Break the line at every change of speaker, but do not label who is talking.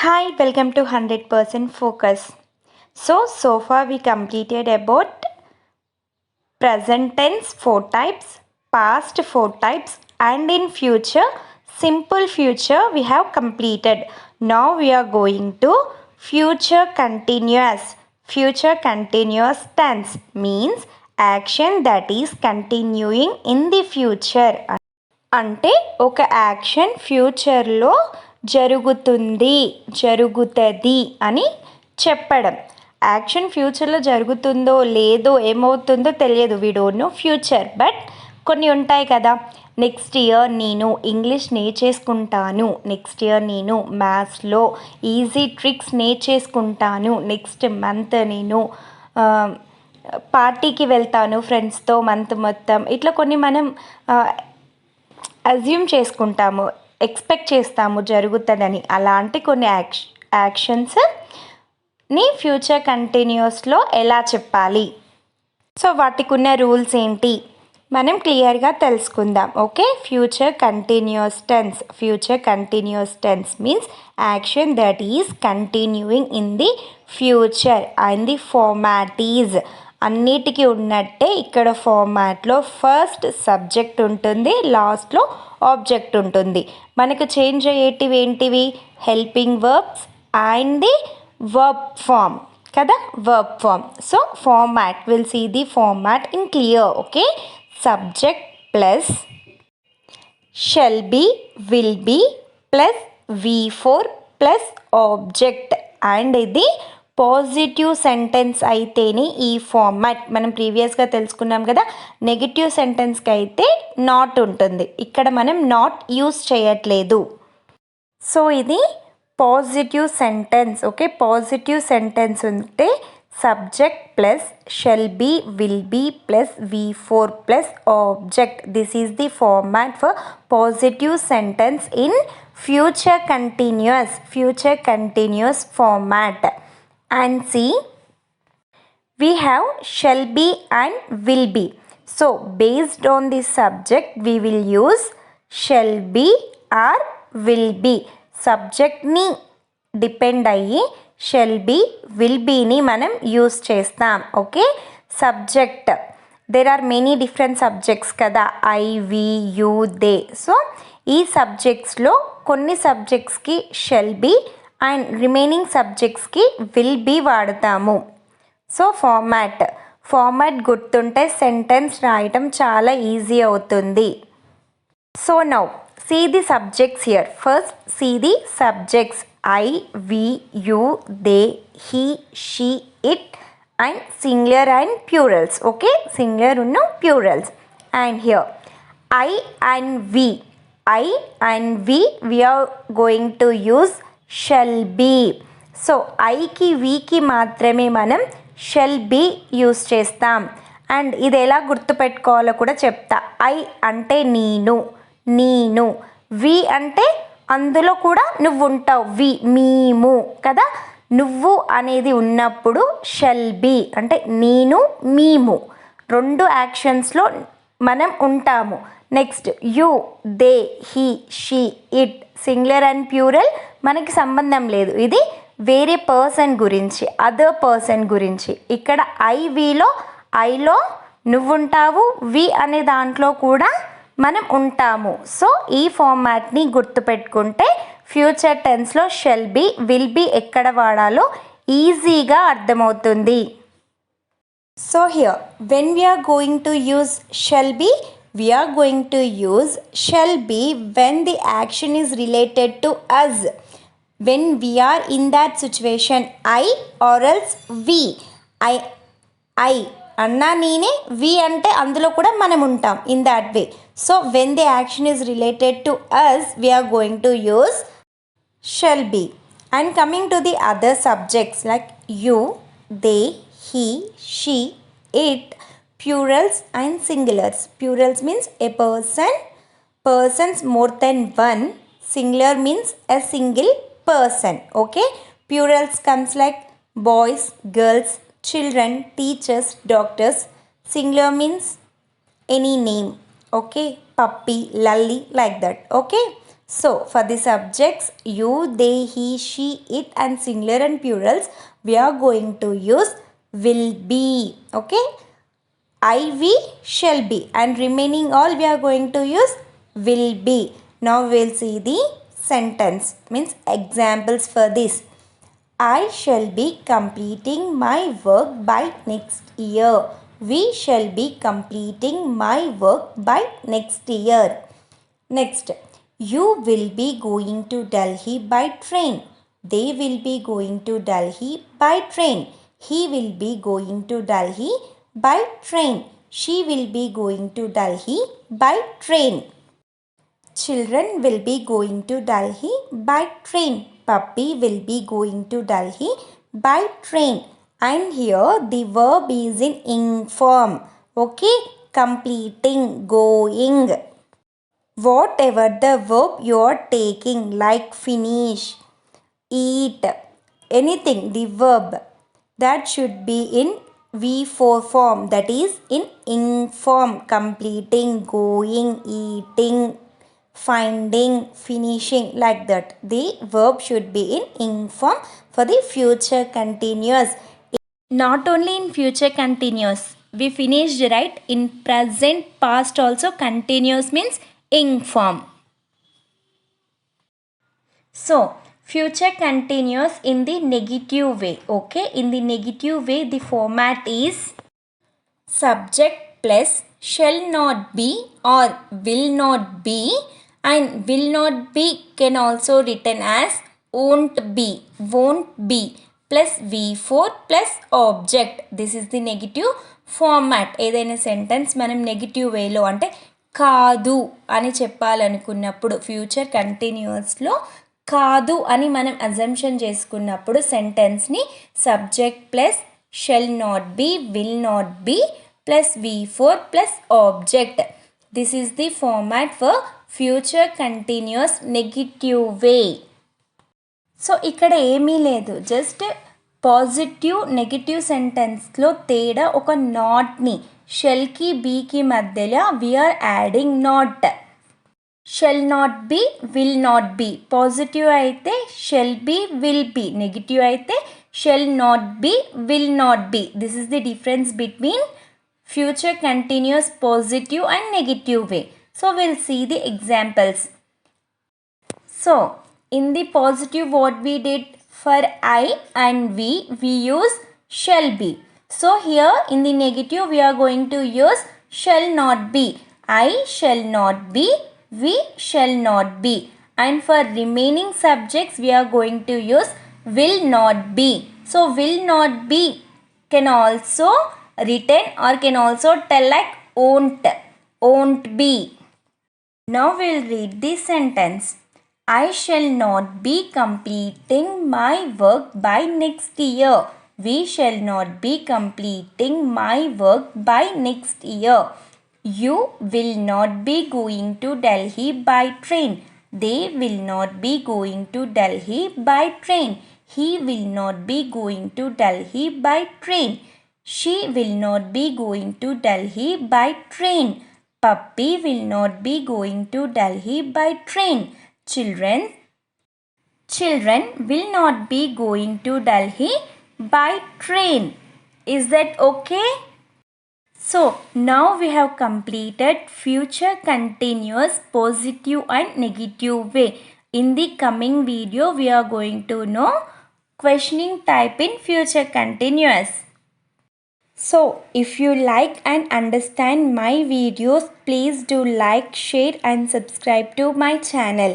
Hi, welcome to 100% Focus. So far we completed about present tense 4 types, past 4 types, and in future, simple future we have completed. Now we are going to future continuous. Future continuous tense means action that is continuing in the future. అంటే ఒక action ఫ్యూచర్లో జరుగుతుంది అని చెప్పడం. Action ఫ్యూచర్లో జరుగుతుందో లేదో ఏమవుతుందో తెలియదు, we don't know future, but కొన్ని ఉంటాయి కదా. నెక్స్ట్ ఇయర్ నేను ఇంగ్లీష్ నేర్చేసుకుంటాను, నెక్స్ట్ ఇయర్ నేను మ్యాథ్స్లో ఈజీ ట్రిక్స్ నేర్చేసుకుంటాను, నెక్స్ట్ మంత్ నేను పార్టీకి వెళ్తాను ఫ్రెండ్స్తో మంత్ మొత్తం. ఇట్లా కొన్ని మనం అజ్యూమ్ చేసుకుంటాము, ఎక్స్పెక్ట్ చేస్తాము జరుగుతుందని. అలాంటి కొన్ని యాక్షన్స్ని ఫ్యూచర్ కంటిన్యూస్లో ఎలా చెప్పాలి, సో వాటికి ఉన్న రూల్స్ ఏంటి మనం క్లియర్గా తెలుసుకుందాం. Okay, future continuous tense means action that is continuing in the future and the format is అన్నిటికీ ఉన్నట్టే ఇక్కడ ఫార్మాట్లో ఫస్ట్ సబ్జెక్ట్ ఉంటుంది, లాస్ట్లో ఆబ్జెక్ట్ ఉంటుంది. మనకు చేంజ్ అయ్యేటివి ఏంటివి? Helping verbs and the verb form కదా, verb form. So format, will see the format in clear. Okay, subject plus shall be, will be plus V4 plus object. And ఇది positive sentence అయితేనే ఈ format. మనం ప్రీవియస్గా తెలుసుకున్నాం కదా, negative సెంటెన్స్కి అయితే not ఉంటుంది, ఇక్కడ మనం నాట్ యూస్ చేయట్లేదు. సో ఇది positive sentence. Okay, positive sentence ఉంటే subject plus shall be, will be plus V4 plus object. This is the format for positive sentence in future continuous format. And see, we have shall be and will be. So based on the subject we will use shall be or will be. Subject ni depend అయ్యి shall be, will be ni మనం use చేస్తాం. Okay, subject, there are many different subjects కదా, I, we, you, they. So ఈ సబ్జెక్ట్స్లో కొన్ని సబ్జెక్ట్స్కి shall be and remaining సబ్జెక్ట్స్కి will be వాడతాము. సో ఫార్మాట్ గుర్తుంటే సెంటెన్స్ రాయటం చాలా ఈజీ అవుతుంది. So now see the subjects here. First see the subjects I, we, you, they, he, she, it and singular and plurals. Okay, singular ఉన్న plurals. And here I and we are going to use shall be. So ఐకి వీకి మాత్రమే మనం shall be use చేస్తాం. And ఇది ఎలా గుర్తుపెట్టుకోవాలో కూడా చెప్తా. ఐ అంటే నేను, వి అంటే అందులో కూడా నువ్వు ఉంటావు, మేము కదా, నువ్వు అనేది ఉన్నప్పుడు షెల్ బీ అంటే నేను, మేము రెండు యాక్షన్స్లో మనం ఉంటాము. Next you, they, he, she, it singular and plural మనకి సంబంధం లేదు, ఇది వేరే పర్సన్ గురించి, అదర్ పర్సన్ గురించి. ఇక్కడ ఐలో నువ్వు ఉంటావు, వి అనే దాంట్లో కూడా మనం ఉంటాము. సో ఈ ఫార్మాట్ని గుర్తుపెట్టుకుంటే ఫ్యూచర్ టెన్స్లో షెల్ బి, విల్ బి ఎక్కడ వాడాలో ఈజీగా అర్థమవుతుంది. So here when we are going to use shall be, we are going to use shall be when the action is related to us, when we are in that situation, I or else we. I అన్నా నేనే, we అంటే అందులో కూడా మనం ఉంటాం, in that way. So when the action is related to us we are going to use shall be. And coming to the other subjects like you, they, he, she, it, plurals and singulars. Plurals means a persons more than one. Singular means a single person. Okay, plurals comes like boys, girls, children, teachers, doctors. Singular means any name. Okay, puppy, lolly, like that. Okay, So for the subjects you, they, he, she, it and singular and plurals, we are going to use will be. Okay, I, we, shall be, and remaining all we are going to use will be. Now we'll see the sentence, means examples for this. I shall be completing my work by next year. We shall be completing my work by next year. Next, you will be going to Delhi by train. They will be going to Delhi by train. He will be going to Delhi by train. She will be going to Delhi by train. Children will be going to Delhi by train. Puppy will be going to Delhi by train. And here the verb is in ing form. Okay, completing, going. Whatever the verb you are taking, like finish, eat, anything, the verb, that should be in V4 form, that is in ing form. Completing, going, eating, finding, finishing, like that. The verb should be in ing form for the future continuous. Not only in future continuous, we finished, right? In present past also continuous means ing form. So future continuous in the negative way. Okay, in the negative way the format is subject plus shall not be or will not be, and will not be can also written as won't be plus V4 plus object. This is the negative format. ఏదైనా sentence మనం negative వేలో అంటే కాదు అని చెప్పాలనుకున్నప్పుడు, future కంటిన్యూస్లో కాదు అని మనం assumption చేసుకున్నప్పుడు సెంటెన్స్ని subject plus shall not be, will not be plus V4 plus object. This is the format for future continuous negative way. So ఇక్కడ ఏమీ లేదు, జస్ట్ పాజిటివ్ నెగిటివ్ సెంటెన్స్లో తేడా ఒక నాట్ని, షెల్కి బీకి మధ్యలో we are adding not. Shall not be, will not be. Positive అయితే shall be, will be. Negative అయితే shall not be, will not be. This is the difference between future continuous positive and negative way. So we'll see the examples. So in the positive, what we did for I and we use shall be. So here in the negative we are going to use shall not be. I shall not be, we shall not be. And for remaining subjects we are going to use will not be. So will not be can also written or can also tell like won't be. Now we'll read the sentence. I shall not be completing my work by next year. We shall not be completing my work by next year. You will not be going to Delhi by train. They will not be going to Delhi by train. He will not be going to Delhi by train. She will not be going to Delhi by train. Puppy will not be going to Delhi by train. Children will not be going to Delhi by train. Is that okay? So now we have completed future continuous positive and negative way. In the coming video we are going to know questioning type in future continuous. So if you like and understand my videos, please do like, share and subscribe to my channel.